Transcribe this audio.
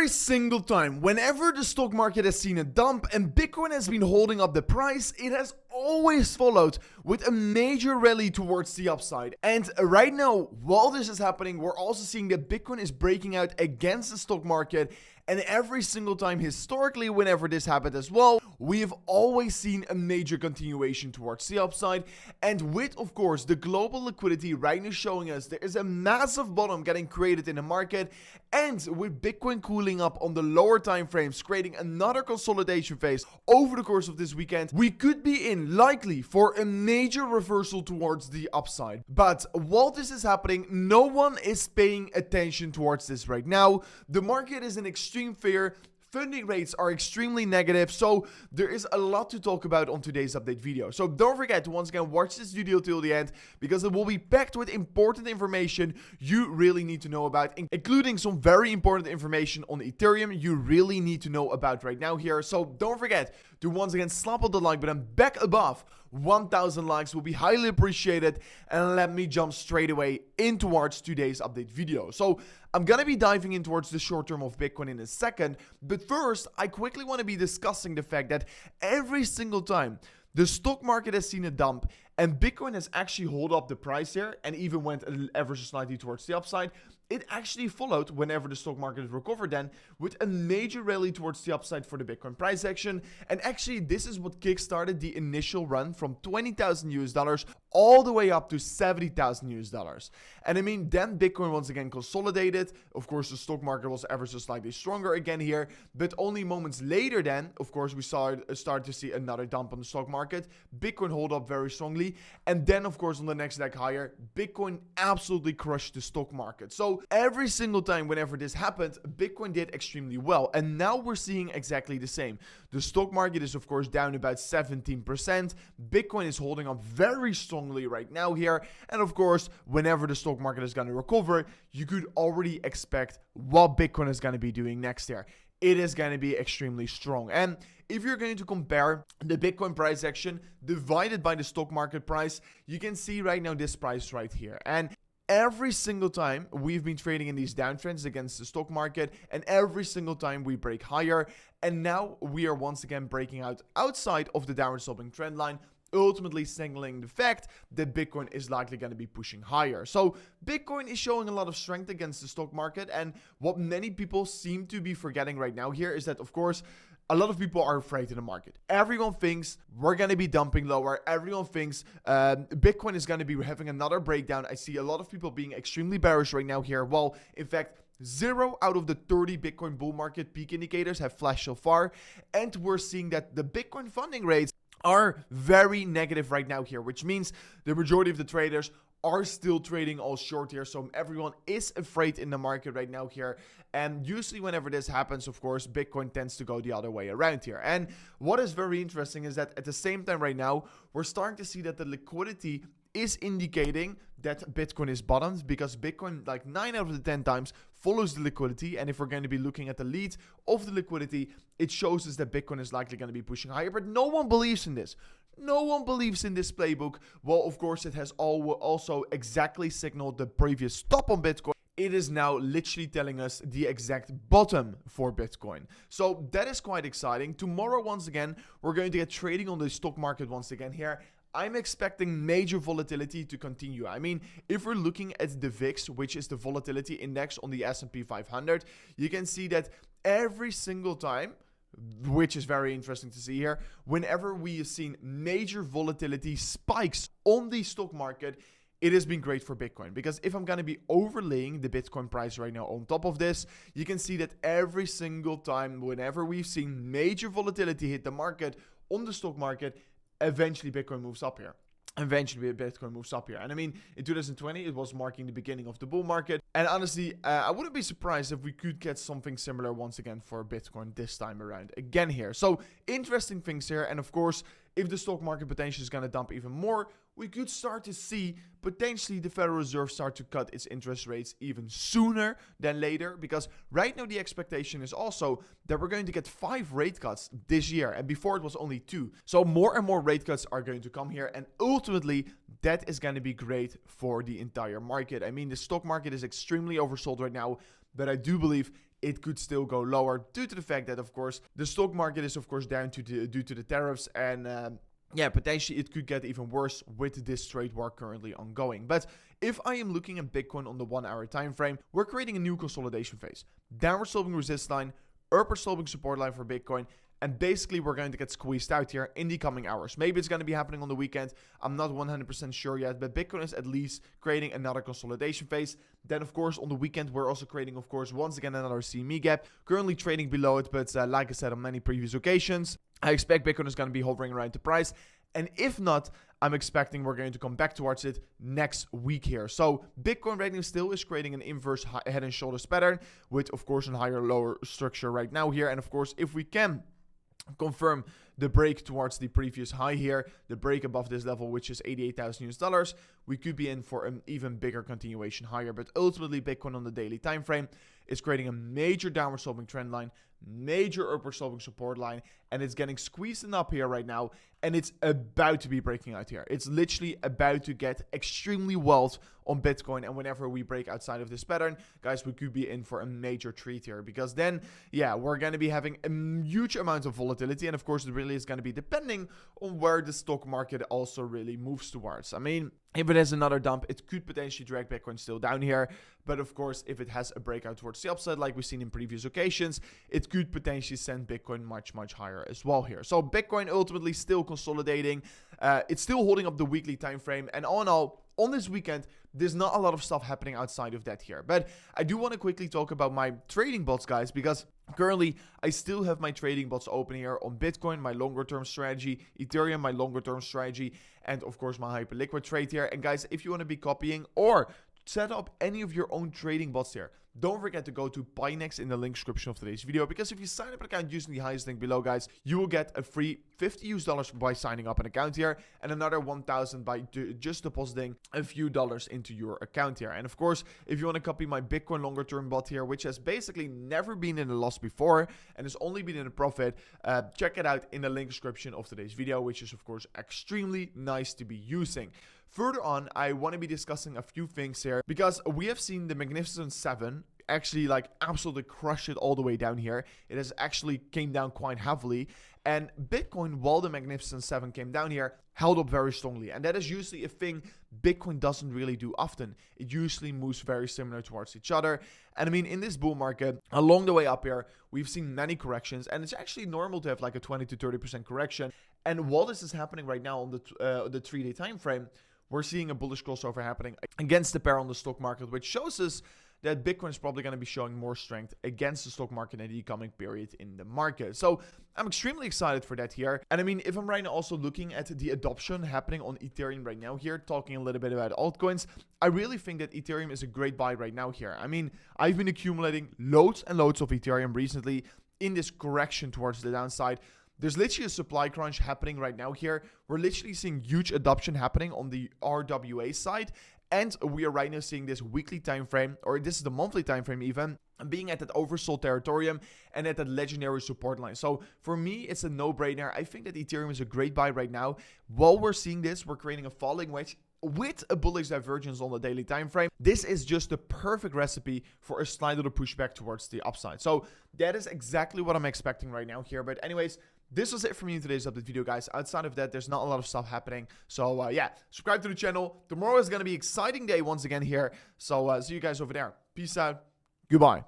Every single time, whenever the stock market has seen a dump and Bitcoin has been holding up the price, it has always followed with a major rally towards the upside. And right now, while this is happening, we're also seeing that Bitcoin is breaking out against the stock market. And every single time historically, whenever this happened as well, we have always seen a major continuation towards the upside. And with, of course, the global liquidity right now showing us there is a massive bottom getting created in the market. And with Bitcoin cooling up on the lower time frames, creating another consolidation phase over the course of this weekend, we could be in likely for a major reversal towards the upside. But while this is happening, no one is paying attention towards this right now. The market is in extreme fear. Funding rates are extremely negative, so there is a lot to talk about on today's update video. So don't forget to once again watch this video till the end, because it will be packed with important information you really need to know about, including some very important information on Ethereum you really need to know about right now here. So don't forget to once again slap on the like button back above 1,000 likes will be highly appreciated, and let me jump straight away in towards today's update video. So I'm gonna be diving in towards the short term of Bitcoin in a second, but first I quickly want to be discussing the fact that every single time the stock market has seen a dump and Bitcoin has actually held up the price here and even went ever so slightly towards the upside, it actually followed whenever the stock market recovered then with a major rally towards the upside for the Bitcoin price action. And actually this is what kickstarted the initial run from 20,000 US dollars all the way up to 70,000 US dollars. And I mean, then Bitcoin once again consolidated. Of course, the stock market was ever so slightly stronger again here, but only moments later then, of course, we start to see another dump on the stock market. Bitcoin hold up very strongly. And then, of course, on the next leg higher, Bitcoin absolutely crushed the stock market. So every single time whenever this happened, Bitcoin did extremely well. And now we're seeing exactly the same. The stock market is, of course, down about 17%. Bitcoin is holding up very strongly right now here. And of course, whenever the stock market is going to recover, you could already expect what Bitcoin is going to be doing next year. It is going to be extremely strong. And if you're going to compare the Bitcoin price action divided by the stock market price, you can see right now this price right here. And every single time we've been trading in these downtrends against the stock market, and every single time we break higher, and now we are once again breaking out outside of the downward sloping trend line, ultimately signaling the fact that Bitcoin is likely going to be pushing higher. So Bitcoin is showing a lot of strength against the stock market, and what many people seem to be forgetting right now here is that, of course, a lot of people are afraid in the market. Everyone thinks we're going to be dumping lower. Everyone thinks Bitcoin is going to be having another breakdown. I see a lot of people being extremely bearish right now here. Well, in fact, 0 out of the 30 Bitcoin bull market peak indicators have flashed so far. And we're seeing that the Bitcoin funding rates are very negative right now here, which means the majority of the traders are still trading all short here. So everyone is afraid in the market right now here. And usually whenever this happens, of course, Bitcoin tends to go the other way around here. And what is very interesting is that at the same time right now, we're starting to see that the liquidity is indicating that Bitcoin is bottomed, because Bitcoin, like 9 out of the 10 times, follows the liquidity. And if we're going to be looking at the lead of the liquidity, it shows us that Bitcoin is likely going to be pushing higher. But no one believes in this. No one believes in this playbook. Well, of course, it has also exactly signaled the previous stop on Bitcoin. It is now literally telling us the exact bottom for Bitcoin. So that is quite exciting. Tomorrow, once again, we're going to get trading on the stock market once again here. I'm expecting major volatility to continue. I mean, if we're looking at the VIX, which is the volatility index on the S&P 500, you can see that every single time, which is very interesting to see here, whenever we have seen major volatility spikes on the stock market, it has been great for Bitcoin. Because if I'm going to be overlaying the Bitcoin price right now on top of this, you can see that every single time whenever we've seen major volatility hit the market on the stock market, eventually Bitcoin moves up here. Eventually Bitcoin moves up here. And I mean, in 2020, it was marking the beginning of the bull market. And honestly, I wouldn't be surprised if we could get something similar once again for Bitcoin this time around again here. So interesting things here. And of course, if the stock market potentially is going to dump even more, we could start to see potentially the Federal Reserve start to cut its interest rates even sooner than later. Because right now the expectation is also that we're going to get 5 rate cuts this year. And before it was only 2. So more and more rate cuts are going to come here. And ultimately, that is going to be great for the entire market. I mean, the stock market is extremely oversold right now, but I do believe it could still go lower due to the fact that, of course, the stock market is, of course, down due to the tariffs, and yeah, potentially it could get even worse with this trade war currently ongoing. But if I am looking at Bitcoin on the 1 hour time frame, we're creating a new consolidation phase. Downward sloping resist line, upward sloping support line for Bitcoin, and basically we're going to get squeezed out here in the coming hours. Maybe it's going to be happening on the weekend. I'm not 100% sure yet, but Bitcoin is at least creating another consolidation phase. Then, of course, on the weekend, we're also creating, of course, once again, another CME gap. Currently trading below it, but like I said on many previous occasions, I expect Bitcoin is going to be hovering around the price. And if not, I'm expecting we're going to come back towards it next week here. So Bitcoin right now still is creating an inverse head and shoulders pattern with, of course, a higher lower structure right now here. And of course, if we can confirm the break towards the previous high here, the break above this level, which is $88,000, we could be in for an even bigger continuation higher. But ultimately, Bitcoin on the daily time frame is creating a major downward sloping trend line, major upward sloping support line, and it's getting squeezed up here right now, and it's about to be breaking out here. It's literally about to get extremely wild on Bitcoin, and whenever we break outside of this pattern, guys, we could be in for a major treat here, because then, yeah, we're going to be having a huge amount of volatility, and of course, it really is going to be depending on where the stock market also really moves towards. I mean, if it has another dump, it could potentially drag Bitcoin still down here. But of course, if it has a breakout towards the upside, like we've seen in previous occasions, it could potentially send Bitcoin much, much higher as well here. So Bitcoin ultimately still consolidating. It's still holding up the weekly time frame. And all in all, on this weekend, there's not a lot of stuff happening outside of that here. But I do want to quickly talk about my trading bots, guys, because currently I still have my trading bots open here on Bitcoin, my longer term strategy, Ethereum, my longer term strategy, and of course my hyperliquid trade here. And guys, if you want to be copying or set up any of your own trading bots here, don't forget to go to Pionex in the link description of today's video, because if you sign up an account using the highest link below, guys, you will get a free $50 by signing up an account here, and another 1,000 by just depositing a few dollars into your account here. And of course, if you want to copy my Bitcoin longer term bot here, which has basically never been in a loss before and has only been in a profit, check it out in the link description of today's video, which is of course extremely nice to be using. Further on, I want to be discussing a few things here, because we have seen the Magnificent 7 actually like absolutely crush it all the way down here. It has actually came down quite heavily, and Bitcoin, while the Magnificent 7 came down here, held up very strongly. And that is usually a thing Bitcoin doesn't really do often. It usually moves very similar towards each other. And I mean, in this bull market, along the way up here, we've seen many corrections, and it's actually normal to have like a 20 to 30% correction. And while this is happening right now on the 3-day time frame, we're seeing a bullish crossover happening against the pair on the stock market, which shows us that Bitcoin is probably going to be showing more strength against the stock market in the coming period in the market. So I'm extremely excited for that here. And I mean, if I'm right now also looking at the adoption happening on Ethereum right now here, talking a little bit about altcoins, I really think that Ethereum is a great buy right now here. I mean, I've been accumulating loads and loads of Ethereum recently in this correction towards the downside. There's literally a supply crunch happening right now here. We're literally seeing huge adoption happening on the RWA side. And we are right now seeing this weekly time frame, or this is the monthly time frame even, being at that oversold territorium and at that legendary support line. So for me, it's a no-brainer. I think that Ethereum is a great buy right now. While we're seeing this, we're creating a falling wedge with a bullish divergence on the daily time frame. This is just the perfect recipe for a slight little pushback towards the upside. So that is exactly what I'm expecting right now here. But anyways, this was it for me in today's update video, guys. Outside of that, there's not a lot of stuff happening. So yeah, subscribe to the channel. Tomorrow is going to be an exciting day once again here. So see you guys over there. Peace out. Goodbye.